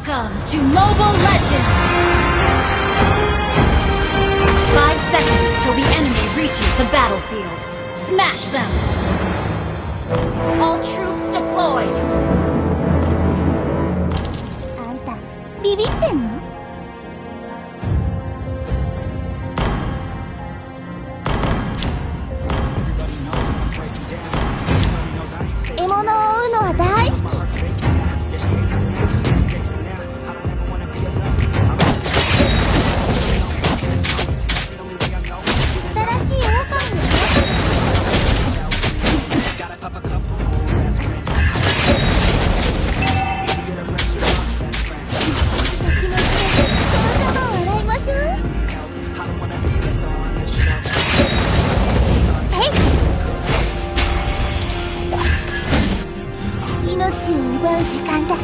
Welcome to Mobile Legends! 5 seconds till the enemy reaches the battlefield. Smash them! All troops deployed! あんたビビってんの？獲物を追うのは大好き。命を奪う時間だ。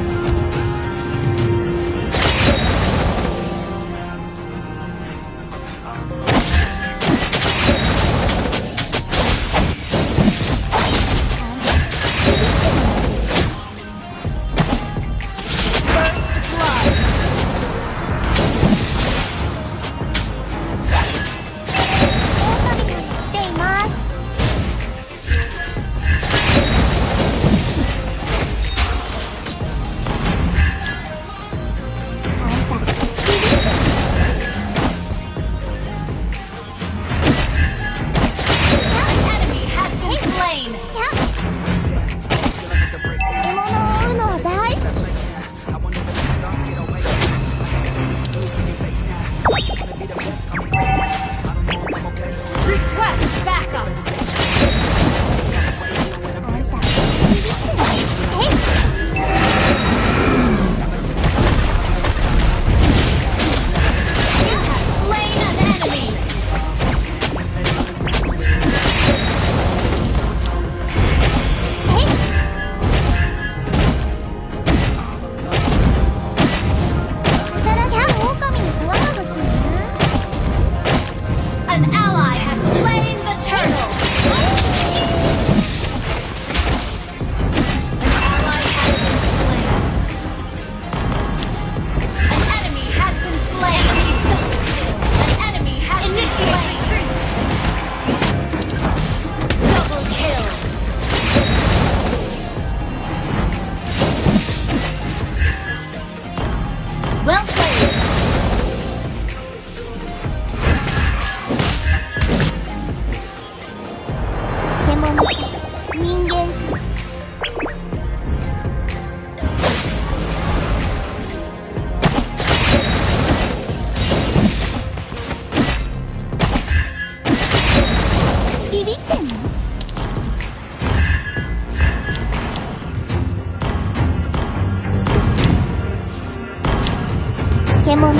獣か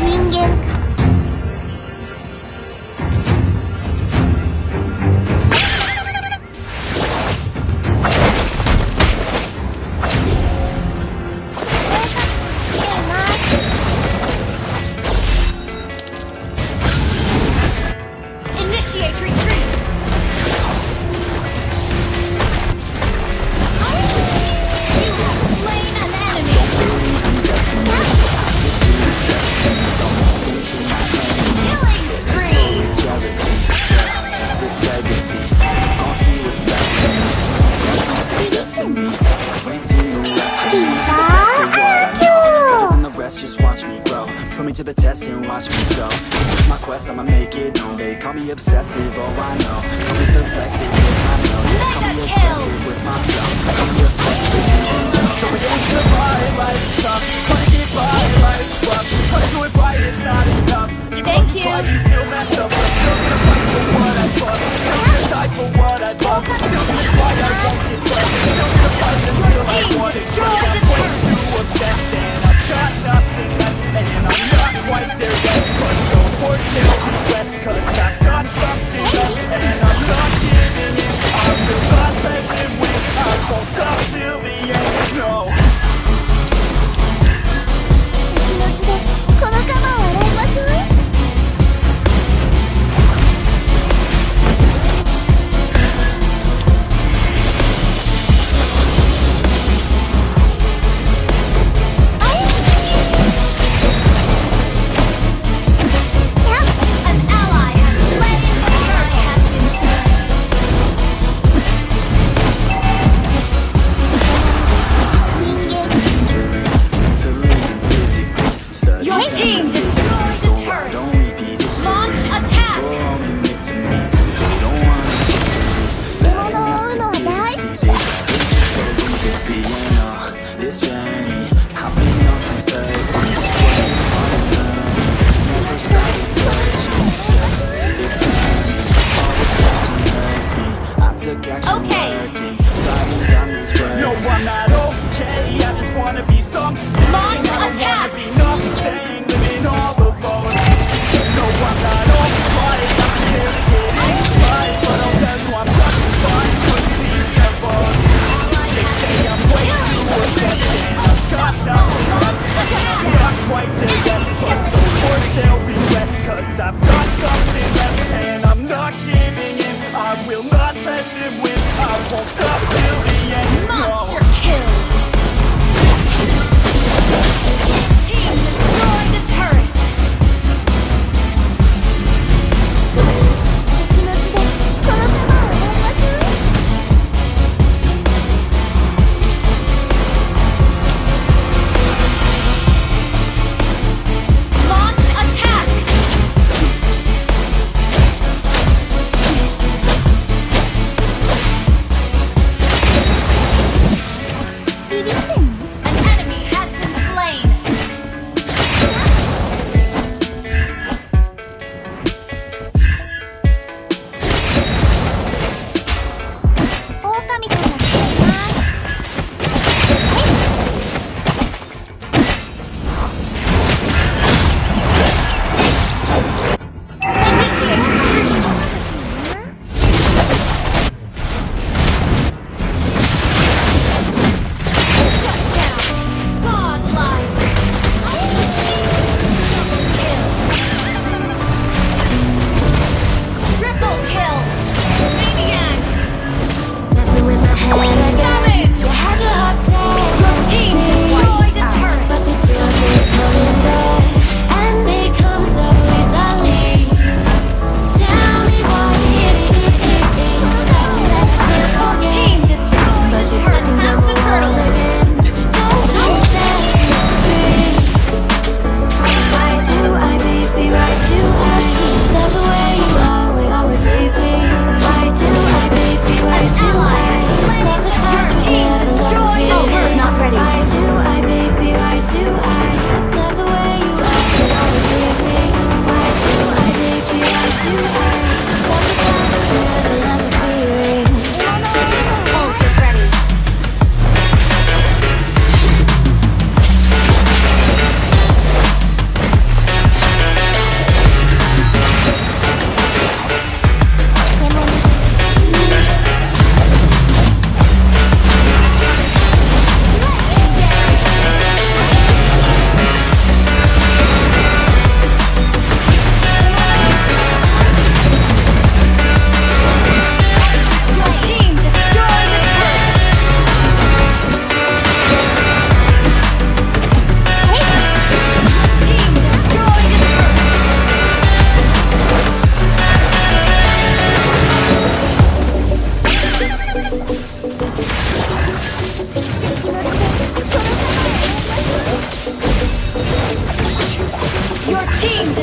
人間か。Just watch me grow. Put me to the test and watch me go. This is my quest, I'ma make it known. They call me obsessive, oh I know. Call me selective, yeah, I know. Call me aggressive with my flow. Call me reflective, so we ain't survive, life's tough. Try to get by, life's rough. Try to do it right, it's not enough. Even though you try, you still mess up. I'm still gonna fight for what I love. Still gonna die for what I love. Still gonna try, I won't get left. Still gonna fight until I want it. I'm way too obsessed and I've got nothing left. And I'm not quite there yet, but don't worry, there's regret. Cause I've got something left and I'm not giving in. I will not let it win. I won't stop till the end, no. 気持ちでこのカマを洗いましょう。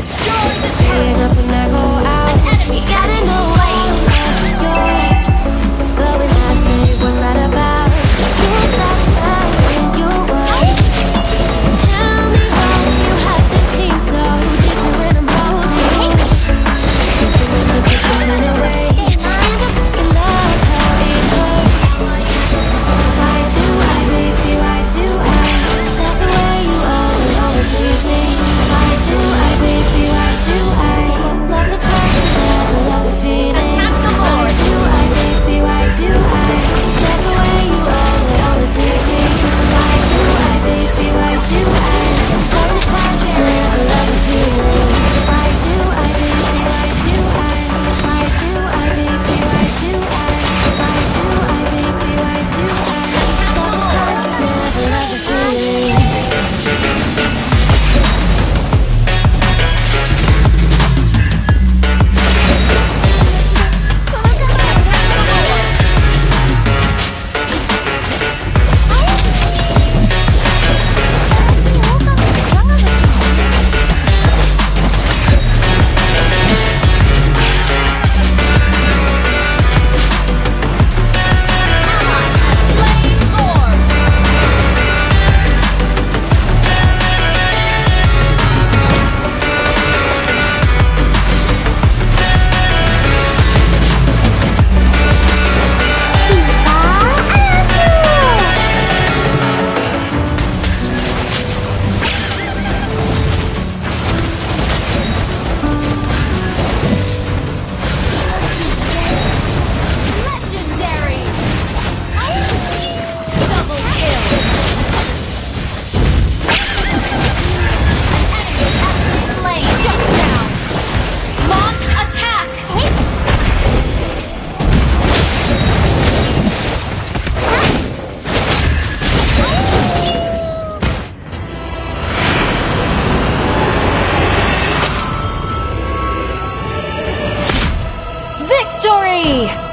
Destroy the Staying turret! up when I go out. Enemy You gotta has know been I'm yours. But when I say what's that about, you stop saying your words. Tell me why you have to seem so distant when I'm holding you. Your fingertips are drifting away, and I fucking love how it hurts. Why do I, baby, why do I love the way you always leave me? Why do I, baby, why do I love the touch but never love the feeling? Attack the Why Lord! do I, baby, why do I love the way you always leave me? Why do I, baby, why do I love the touch but never love the feeling? Why do I, baby, why do I? Why do I, baby, why do I? Why do I, baby, why do I love the touch but never love the feeling? Legendary! Double kill! An enemy has been slain! Shut down! Launch attack! Victory!